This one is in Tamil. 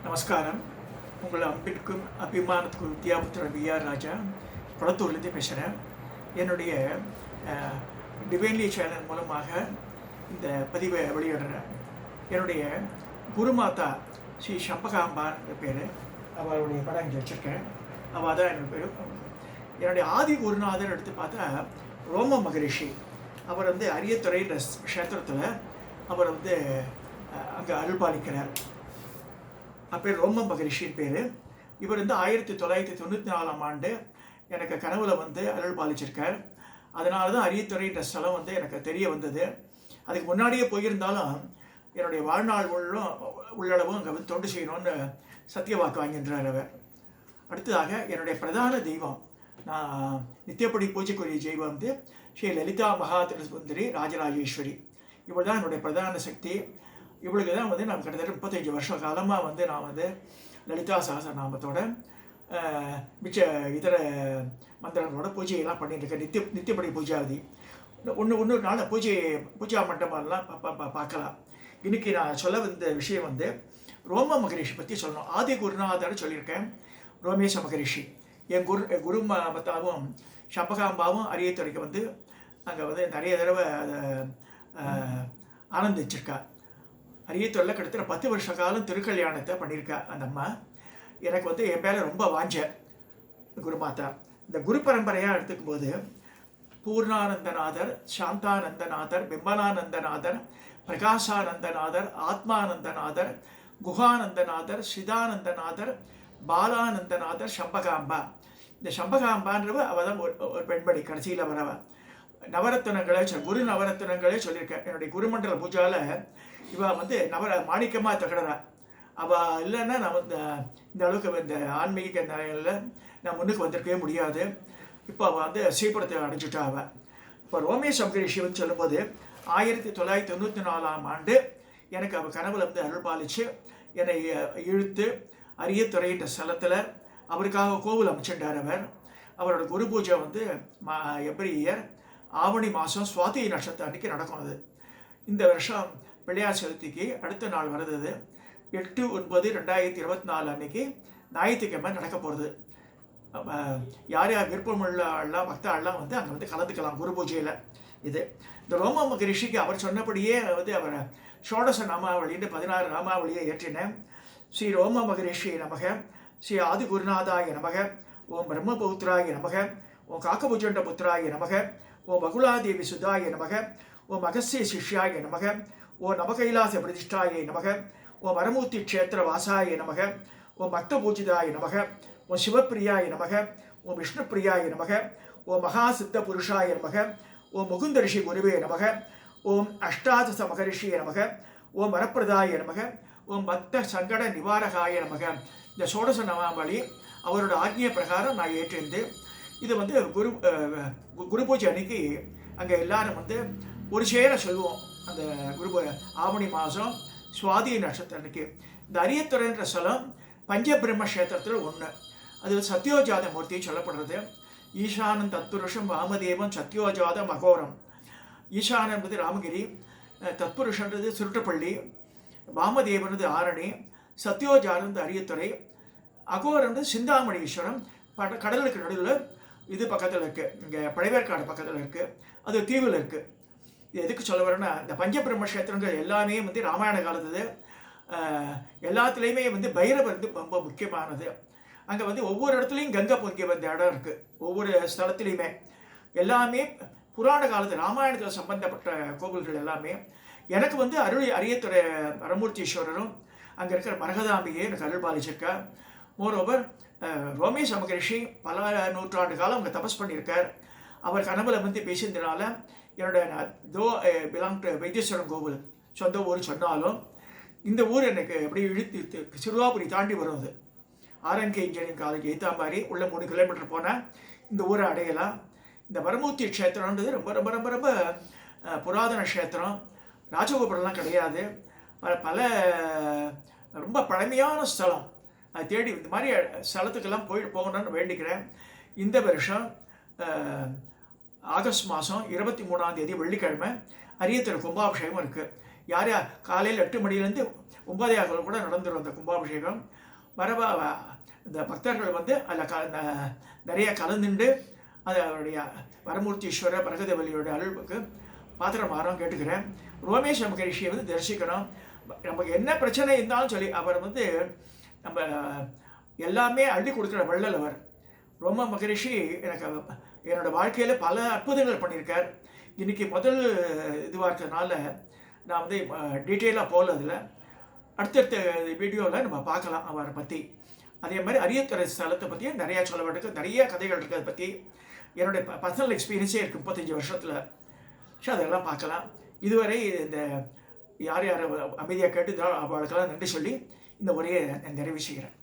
நமஸ்காரம். உங்கள் அன்பிற்கும் அபிமானத்துக்கும் வித்யாபுத்திரன் விஆர் ராஜா குளத்தூர்லேருந்து பேசுகிறேன். என்னுடைய டிவைன்லி சேனல் மூலமாக இந்த பதிவை வெளியிடுறேன். என்னுடைய குருமாதா ஸ்ரீ சம்பகாம்பான்னு பேர், அவருடைய படம் இங்கே வச்சுருக்கேன். அவள் தான் எனக்கு பேர். என்னுடைய ஆதி குருநாதர் எடுத்து பார்த்தா ரோம மகரிஷி. அவர் அரியத்துறைன்ற க்ஷேத்திரத்தில் அவர் அங்கே அருள்பாலிக்கிறார். அப்பேர் ரோம மகரிஷின் பேர். இவர் 1994 எனக்கு கனவுல அருள் பாலிச்சிருக்கார். அதனால தான் அரியத்துறைன்ற ஸ்தலம் எனக்கு தெரிய வந்தது. அதுக்கு முன்னாடியே போயிருந்தாலும் என்னுடைய வாழ்நாள் உள்ளளவும் அங்கே தொண்டு செய்யணும்னு சத்திய வாக்கு வாங்கின்றார் அவர். அடுத்ததாக என்னுடைய பிரதான தெய்வம், நான் நித்தியப்படி பூஜைக்குரிய தெய்வம் ஸ்ரீ லலிதா மகாதிருசுந்தரி ராஜராஜேஸ்வரி. இவள் தான் என்னுடைய பிரதான சக்தி. இவளுக்கு தான் நான் கிட்டத்தட்ட 35 வருஷ காலமாக நான் லலிதா சகஸ்ரநாமத்தோட மிச்ச இதர மந்திரங்களோட பூஜையெல்லாம் பண்ணிட்டுருக்கேன். நித்தியப்படி பூஜாவதி ஒன்று நாள் பூஜா மண்டபம்லாம் பார்க்கலாம். இன்றைக்கி நான் சொல்ல வந்த விஷயம் ரோம மகரிஷி பற்றி சொல்லணும். ஆதி குருநாதர் சொல்லியிருக்கேன். ரோமேஷ மகரிஷி என் குரு மத்தாவும் சம்பகாம்பாவும் அரியத்துறைக்கு அங்கே நிறைய தடவை அதை ஆனந்திச்சிருக்கா. அரியத்துறையில் கிட்டத்தட்ட 10 வருஷ காலம் திருக்கல்யாணத்தை பண்ணியிருக்கா அந்த அம்மா. எனக்கு என் பேரை ரொம்ப வாஞ்ச குருமாதா. இந்த குரு பரம்பரையாக எடுத்துக்கும் போது பூர்ணானந்தநாதர், சாந்தானந்தநாதர், பிம்பலானந்தநாதர், பிரகாசானந்தநாதர், ஆத்மானந்தநாதர், குஹானந்தநாதர், சிதானந்தநாதர், பாலானந்தநாதர், சம்பகாம்பா. இந்த சம்பகாம்பான்றவ அவள் தான் ஒரு பெண்படி கடைசியில் வரவ. நவரத்னங்களே குரு நவரத்னங்களே சொல்லியிருக்கேன். என்னுடைய குருமண்டல பூஜாவில் இவள் மாணிக்கமாக தகடறா. அவள் இல்லைன்னா நான் இந்த அளவுக்கு இந்த ஆன்மீக நிலையில் நான் முன்னுக்கு வந்திருக்கவே முடியாது. இப்போ அவள் சீப்படத்தை அடைஞ்சிட்டா. அவள் இப்போ ரோமேஷ் மகரிஷி சொல்லும்போது 1994 எனக்கு அவள் கனவுல அருள் பாலிச்சு என்னை இழுத்து அரியத்துறைன்ற ஸ்தலத்தில் அவருக்காக கோவில் அமைச்சிட்டார். அவரோட குரு பூஜை எவ்ரி இயர் ஆவணி மாதம் சுவாதி நட்சத்திரம் அன்றைக்கி நடக்கும். அது இந்த வருஷம் பிள்ளையார் சதுர்த்திக்கு அடுத்த நாள் வருது 8/9/2024 அன்னைக்கு ஞாயிற்றுக்கிழமை நடக்க போகிறது. யார் யார் விருப்பமுள்ளலாம் பக்தாள்லாம் அங்கே கலந்துக்கலாம் குரு பூஜையில். இந்த ரோம மகரிஷிக்கு அவர் சொன்னபடியே அவர் ஷோடச நாமாவளின்னு 16 நாமாவளியை ஏற்றினேன். ஸ்ரீ ரோம மகரிஷி நமக, ஸ்ரீ ஆதி குருநாதாய நமக, ஓம் பிரம்மபௌத்ராய நமக, ஓம் காக்கபுஜண்ட புத்திராய நமக, ஓம் பகுலாதேவி சுதாய நமக, ஓம் அகஸ்ய சிஷ்யாய நமக, ஓம் நவகைலாச பிரதிஷ்டாய நமக, ஓம் வரமூர்த்தி க்ஷேத்திர வாசாய நமக, ஓம் பக்த பூஜிதாய நமக, ஓம் சிவப்பிரியாய நமக, ஓம் விஷ்ணுப்பிரியாய நமக, ஓம் மகாசித்த புருஷாய நமக, ஓம் முகுந்தரிஷி குருவே நமக, ஓம் அஷ்டாதச மகரிஷிய நமக, ஓம் வரப்பிரதாய நமக, ஓம் பக்த சங்கட நிவாரகாய நமக. இந்த சோடச நவாவளி அவரோட ஆக்ஞை பிரகாரம் நான் ஏற்றிருந்து இது குரு பூஜை அன்னைக்கு அங்கே எல்லாரும் ஒரு சேர சொல்லுவோம். அந்த ஆவணி மாதம் சுவாதி நட்சத்திரம் அன்னைக்கு இந்த அரியத்துறைன்ற ஸ்தலம் பஞ்சபிரம்ம கஷேத்திரத்தில் ஒன்று. அது சத்யோஜாத மூர்த்தி சொல்லப்படுறது. ஈசானன் தத்புருஷம் வாமதேவம் சத்யோஜாத மகோரம். ஈசானன் என்பது ராமகிரி, தத்புருஷன்றது சுருட்டப்பள்ளி, வாமதேவனது ஆரணி, சத்யோஜானது அரியத்துறை, அகோரன் சிந்தாமணீஸ்வரம். கடலுக்கு நடுவில் இது பக்கத்தில் இருக்குது, இங்கே பழைவேற்காடு பக்கத்தில் இருக்குது, அது தீவில் இருக்குது. இது எதுக்கு சொல்ல வரேன்னா, இந்த பஞ்சபிரம்ம கஷேத்திரங்கள் எல்லாமே ராமாயண காலத்து எல்லாத்துலேயுமே பைரவர் ரொம்ப முக்கியமானது. அங்கே ஒவ்வொரு இடத்துலையும் கங்கை பொங்கி வந்த இடம் இருக்குது. ஒவ்வொரு ஸ்தலத்துலேயுமே எல்லாமே புராண காலத்து ராமாயணத்தில் சம்பந்தப்பட்ட கோவில்கள் எல்லாமே. எனக்கு அரியத்துறை வரமூர்த்தீஸ்வரரும் அங்கே இருக்கிற மரகதாம்பியை எனக்கு அருள் பாலிச்சிருக்கா. மோரோவர் ரோமேஷ் மகரிஷி பல நூற்றாண்டு காலம் அங்கே தபஸ் பண்ணியிருக்கார். அவர் கனவுல பேசியதுனால என்னோட பிலாங் டு வைத்தீஸ்வரன் கோவில் சொந்த ஊர் சொன்னாலும் இந்த ஊர் எனக்கு எப்படி இழுத்து சிறுவாபுரி தாண்டி வரும். அது ஆர்என்கே இன்ஜினியரிங் காலேஜ் ஏத்தாம்பாரி உள்ள 3 கிலோமீட்டர் போனால் இந்த ஊரை அடையலாம். இந்த வரமூர்த்தி க்ஷேத்திரன்றது ரொம்ப ரொம்ப ரொம்ப ரொம்ப புராதன க்ஷேத்திரம். ராஜகோபுரம்லாம் கிடையாது. பல ரொம்ப பழமையான ஸ்தலம். அதை தேடி இந்த மாதிரி ஸ்தலத்துக்கெல்லாம் போகணும்னு வேண்டிக்கிறேன். இந்த வருஷம் ஆகஸ்ட் மாதம் 23ஆம் தேதி வெள்ளிக்கிழமை அரியத்துறை கும்பாபிஷேகம் இருக்குது. யார் காலையில் 8 மணிலேருந்து 9 கூட நடந்துடும் அந்த கும்பாபிஷேகம். வரவா இந்த பக்தர்கள் வந்து அதில் நிறைய கலந்துண்டு அது அவருடைய வரமூர்த்தீஸ்வர பரகதவலியோட அருளுக்கு பாத்திரமாகறோம் கேட்டுக்கிறேன். ரோமேஷ் மகரிஷியை வந்து தரிசிக்கணும். நமக்கு என்ன பிரச்சனை இருந்தாலும் சொல்லி அவர் வந்து நம்ம எல்லாமே அள்ளி கொடுக்குற வள்ளல் அவர். ரோம மகரிஷி எனக்கு என்னோடய வாழ்க்கையில் பல அற்புதங்கள் பண்ணியிருக்கார். இன்றைக்கி முதல் இதுவாக இருக்கிறதுனால நான் வந்து டீட்டெயிலாக போகல. அதில் அடுத்தடுத்த வீடியோவில் நம்ம பார்க்கலாம் அவரை பற்றி. அதே மாதிரி அரியத்துறை ஸ்தலத்தை பற்றியும் நிறையா சொல்ல வேண்டியிருக்கு, நிறைய கதைகள் இருக்குது. அதை பற்றி என்னுடைய பர்சனல் எக்ஸ்பீரியன்ஸே இருக்குது 35 வருஷத்தில். ஸோ அதெல்லாம் பார்க்கலாம். இதுவரை இந்த யார் யார் அமைதியாக கேட்டு அவளுக்கெல்லாம் நன்றி சொல்லி இந்த உரையை நிறைவு செய்கிறேன்.